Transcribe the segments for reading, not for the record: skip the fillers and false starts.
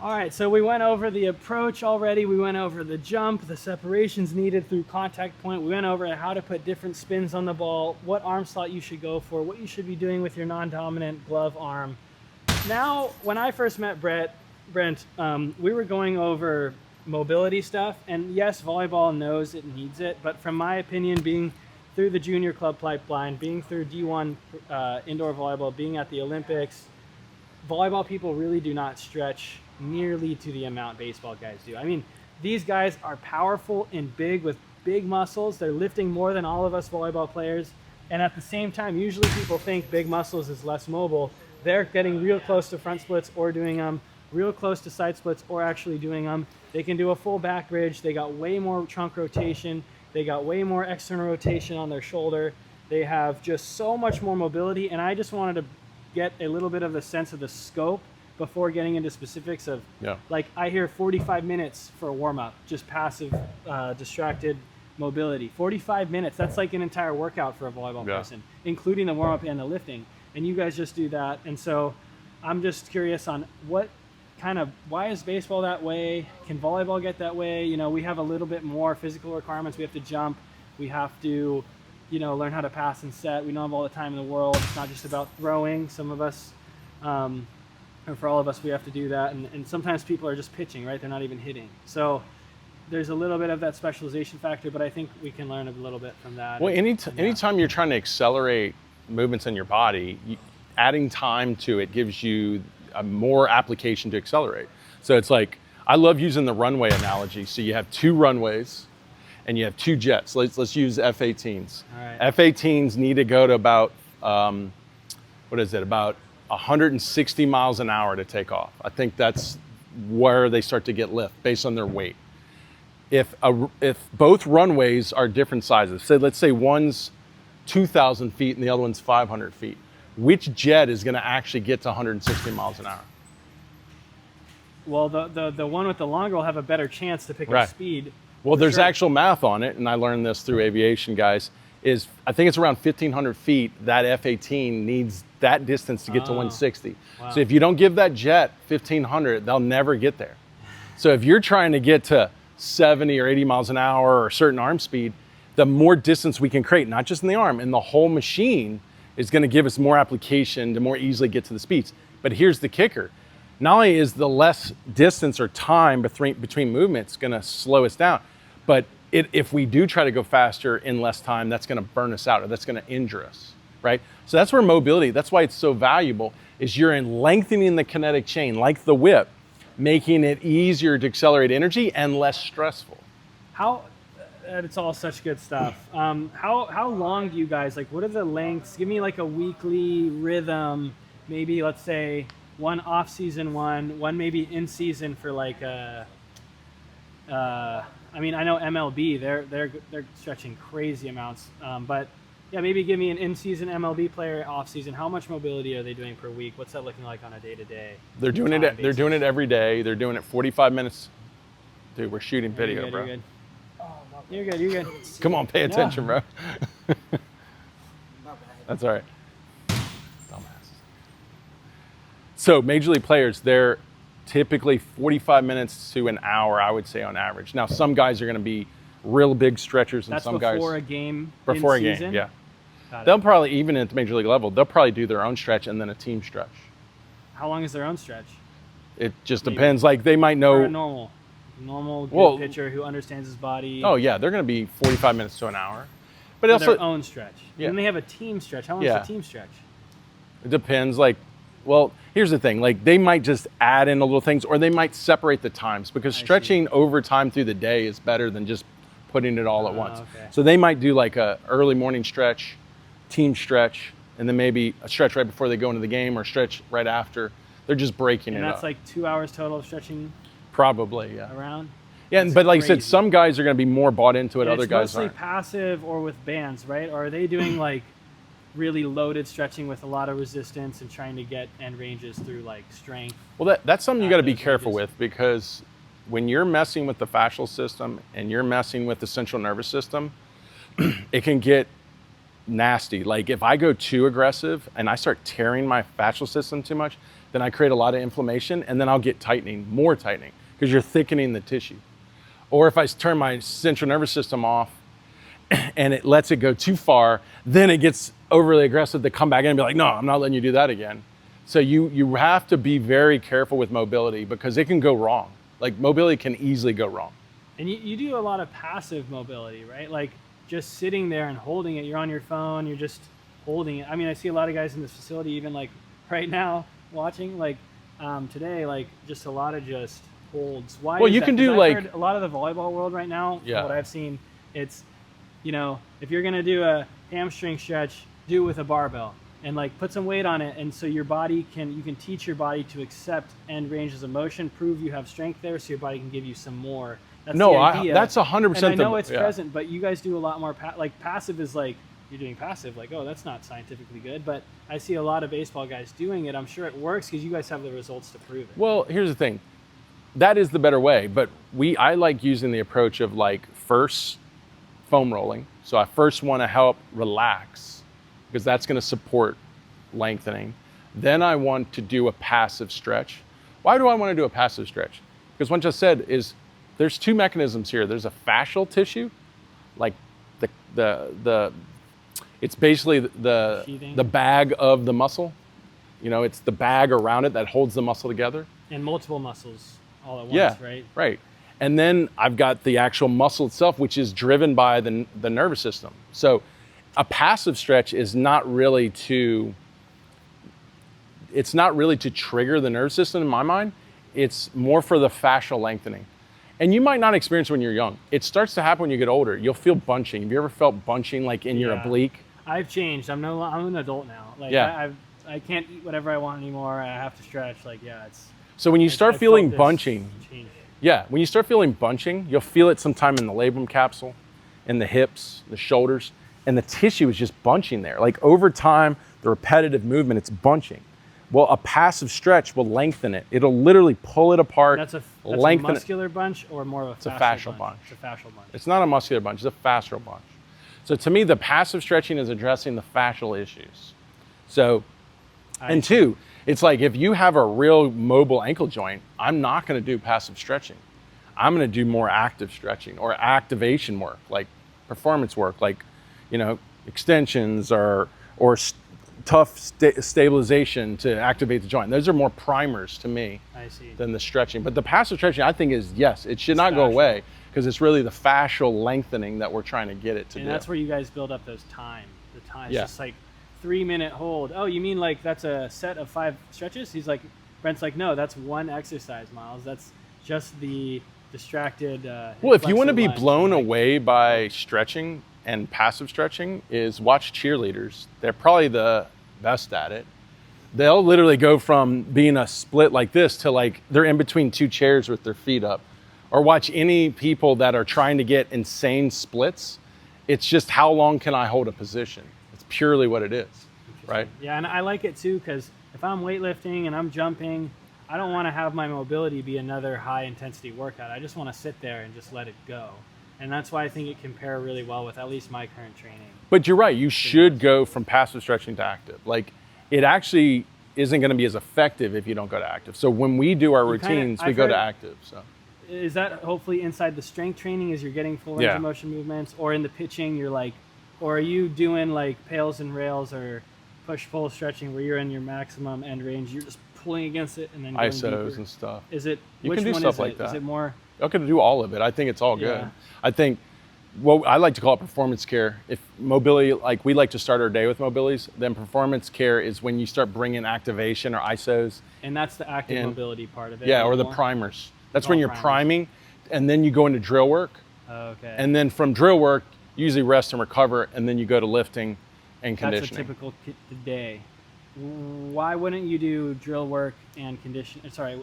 All right, so we went over the approach already. We went over the jump, the separations needed through contact point. We went over how to put different spins on the ball, what arm slot you should go for, what you should be doing with your non-dominant glove arm. Now, when I first met Brent, we were going over mobility stuff, and yes, volleyball knows it needs it, but from my opinion, being through the junior club pipeline, being through D1 indoor volleyball, being at the Olympics, volleyball people really do not stretch nearly to the amount baseball guys do. I mean, these guys are powerful and big with big muscles. They're lifting more than all of us volleyball players. And at the same time, usually people think big muscles is less mobile. They're getting real close to front splits or doing them, real close to side splits or actually doing them. They can do a full back bridge. They got way more trunk rotation. They got way more external rotation on their shoulder. They have just so much more mobility. And I just wanted to get a little bit of a sense of the scope before getting into specifics of, like, I hear 45 minutes for a warm-up, just passive, distracted mobility. 45 minutes, that's like an entire workout for a volleyball person, including the warm-up and the lifting. And you guys just do that. And so I'm just curious on why is baseball that way? Can volleyball get that way? You know, we have a little bit more physical requirements. We have to jump. We have to, learn how to pass and set. We don't have all the time in the world. It's not just about throwing. Some of us, and for all of us, we have to do that. And sometimes people are just pitching, right? They're not even hitting. So there's a little bit of that specialization factor, but I think we can learn a little bit from that. Well, anytime you're trying to accelerate movements in your body, adding time to it gives you a more application to accelerate. So it's like, I love using the runway analogy. So you have two runways and you have two jets. Let's use F-18s. All right. F-18s need to go to about, about 160 miles an hour to take off. I think that's where they start to get lift based on their weight. If both runways are different sizes, let's say one's 2,000 feet and the other one's 500 feet, which jet is going to actually get to 160 miles an hour? Well, the one with the longer will have a better chance to pick up speed. Well, there's actual math on it, and I learned this through aviation, guys, I think it's around 1,500 feet, that F-18 needs that distance to get to 160. Wow. So if you don't give that jet 1,500, they'll never get there. So if you're trying to get to 70 or 80 miles an hour or a certain arm speed, the more distance we can create, not just in the arm, and the whole machine is going to give us more application to more easily get to the speeds. But here's the kicker. Not only is the less distance or time between movements going to slow us down, but if we do try to go faster in less time, that's going to burn us out or that's going to injure us, right? So that's where mobility, that's why it's so valuable, is you're in lengthening the kinetic chain like the whip, making it easier to accelerate energy and less stressful. It's all such good stuff. How long do you guys, what are the lengths? Give me like a weekly rhythm, maybe let's say one off season, one maybe in season for I know MLB, they're stretching crazy amounts, but yeah, maybe give me an in-season MLB player, off-season. How much mobility are they doing per week? What's that looking like on a day-to-day? They're doing it. They're doing it every day. They're doing it 45 minutes. Dude, we're shooting video, bro. You're good. You're good. You're good. Come on, pay attention, bro. That's all right. Dumbasses. So major league players, they're typically 45 minutes to an hour, I would say, on average. Now, some guys are going to be real big stretchers, and some guys before a game. Before a game, yeah. They'll probably, even at the major league level, they'll probably do their own stretch and then a team stretch. How long is their own stretch? It just depends. Like they might know. For a normal good pitcher who understands his body. Oh yeah, they're going to be 45 minutes to an hour. But also their own stretch. Yeah. And they have a team stretch. How long is the team stretch? It depends. Here's the thing. They might just add in a little things, or they might separate the times because stretching over time through the day is better than just putting it all at once. Okay. So they might do like a early morning stretch, team stretch, and then maybe a stretch right before they go into the game or stretch right after. They're just breaking it up. And that's like 2 hours total of stretching? Probably, yeah. Around? Yeah, but like crazy. I said, some guys are going to be more bought into it, other guys aren't. It's mostly passive or with bands, right? Or are they doing really loaded stretching with a lot of resistance and trying to get end ranges through strength? Well, that's something you got to be careful with, because when you're messing with the fascial system and you're messing with the central nervous system, it can get nasty. Like if I go too aggressive and I start tearing my fascial system too much, then I create a lot of inflammation, and then I'll get tightening, more tightening, because you're thickening the tissue. Or if I turn my central nervous system off and it lets it go too far, then it gets overly aggressive to come back in and be like, no, I'm not letting you do that again. So you have to be very careful with mobility because it can go wrong. Like mobility can easily go wrong. And you do a lot of passive mobility, right? Like just sitting there and holding it. You're on your phone, you're just holding it. I mean, I see a lot of guys in this facility, even like right now watching, like today, like just a lot of just holds. Why? Well, you can do like heard a lot of the volleyball world right now. Yeah. What I've seen, it's, you know, if you're gonna do a hamstring stretch, do it with a barbell and like put some weight on it, and so your body you can teach your body to accept end ranges of motion, prove you have strength there, so your body can give you some more. That's the idea. That's 100%. And I know it's present, but you guys do a lot more. Like passive is like you're doing passive. Like, oh, that's not scientifically good, but I see a lot of baseball guys doing it. I'm sure it works because you guys have the results to prove it. Well, here's the thing. That is the better way, but I like using the approach of like first foam rolling. So I first want to help relax because that's going to support lengthening. Then I want to do a passive stretch. Why do I want to do a passive stretch? Because what I said is there's two mechanisms here. There's a fascial tissue, like it's basically the bag of the muscle. You know, it's the bag around it that holds the muscle together. And multiple muscles all at once, right? Right. And then I've got the actual muscle itself, which is driven by the nervous system. So a passive stretch is not really to trigger the nervous system in my mind. It's more for the fascial lengthening. And you might not experience it when you're young. It starts to happen when you get older. You'll feel bunching. Have you ever felt bunching like in your oblique? I've changed. I'm an adult now. Like I can't eat whatever I want anymore. I have to stretch. Like, it's. So when you start feeling bunching, when you start feeling bunching, you'll feel it sometime in the labrum capsule, in the hips, the shoulders, and the tissue is just bunching there. Like over time, the repetitive movement, it's bunching. Well, a passive stretch will lengthen it. It'll literally pull it apart. That's a muscular bunch or more of a fascial bunch? It's a fascial bunch. It's not a muscular bunch, it's a fascial bunch. So to me, the passive stretching is addressing the fascial issues. So, and two, it's like if you have a real mobile ankle joint, I'm not going to do passive stretching. I'm going to do more active stretching or activation work, like performance work, like, you know, extensions or tough stabilization to activate the joint. Those are more primers to me than the stretching. But the passive stretching, I think is, yes, it should not go away because it's really the fascial lengthening that we're trying to get it to do. And that's where you guys build up those time. The time. It's just like 3-minute hold. Oh, you mean like that's a set of 5 stretches? He's like, Brent's like, no, that's one exercise, Miles. That's just the distracted. Well, if you want to be blown away by stretching and passive stretching, is watch cheerleaders. They're probably the best at it. They'll literally go from being a split like this to like they're in between 2 chairs with their feet up. Or watch any people that are trying to get insane splits. It's just how long can I hold a position? It's purely what it is, right? Yeah, and I like it too because if I'm weightlifting and I'm jumping, I don't want to have my mobility be another high intensity workout. I just want to sit there and just let it go. And that's why I think it can pair really well with at least my current training. But you're right, you should go from passive stretching to active. Like it actually isn't going to be as effective if you don't go to active. So when we do our routines, we go to active. So is that hopefully inside the strength training as you're getting full range of motion movements, or in the pitching you're like, or are you doing like pails and rails or push-pull stretching where you're in your maximum end range, you're just pulling against it and then going ISOs deeper? And stuff. Is it, you which can do one stuff is like it? that. Is it more? I can do all of it. I think it's all good. I think what I like to call it performance care. If mobility, like we like to start our day with mobilities, then performance care is when you start bringing activation or ISOs. And that's the active mobility part of it. Yeah, or the primers. That's when you're priming, and then you go into drill work. Okay. And then from drill work, usually rest and recover, and then you go to lifting and conditioning. That's a typical day. Why wouldn't you do drill work and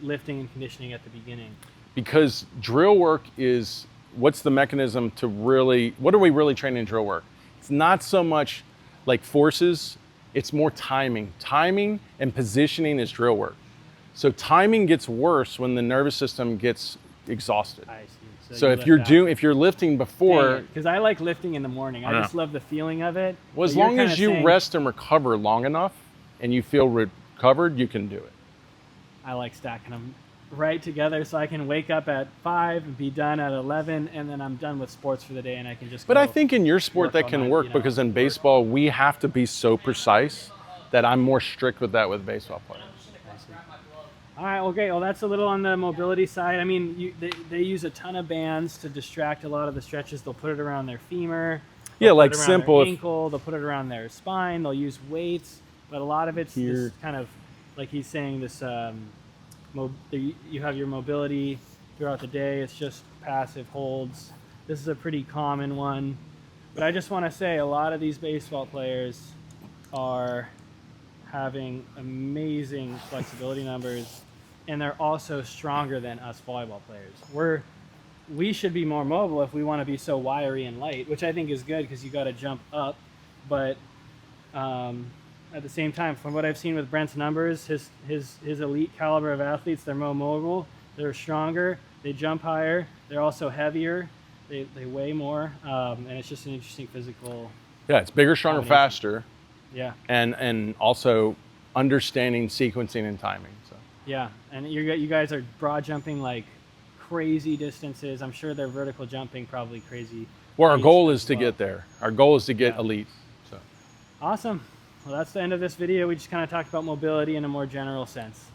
lifting and conditioning at the beginning? Because drill work is, what's the mechanism to really, what are we really training in drill work? It's not so much like forces, it's more timing. Timing and positioning is drill work. So timing gets worse when the nervous system gets exhausted. I see. So if you're lifting before, because I like lifting in the morning. I just love the feeling of it. Well, as long as you rest and recover long enough and you feel recovered, you can do it. I like stacking them right together so I can wake up at 5 and be done at 11, and then I'm done with sports for the day and I can just But go I think in your sport that can work, because in baseball we have to be so precise that I'm more strict with that with baseball players. All right, well, great. Well, that's a little on the mobility side. I mean, they use a ton of bands to distract a lot of the stretches. They'll put it around their femur. Yeah, like like simple. Their ankle. They'll put it around their spine. They'll use weights, but a lot of it's this kind of, like he's saying, this. You have your mobility throughout the day. It's just passive holds. This is a pretty common one, but I just want to say a lot of these baseball players are having amazing flexibility numbers, and they're also stronger than us volleyball players. We should be more mobile if we want to be so wiry and light, which I think is good because you got to jump up. But at the same time, from what I've seen with Brent's numbers, his elite caliber of athletes, they're more mobile, they're stronger, they jump higher, they're also heavier, they weigh more, and it's just an interesting physical. Yeah, it's bigger, stronger, faster. Yeah. And also understanding sequencing and timing. So. Yeah, and you guys are broad jumping like crazy distances. I'm sure they're vertical jumping probably crazy. Well, our goal is to get there. Our goal is to get elite. So. Awesome. Well, that's the end of this video. We just kind of talked about mobility in a more general sense.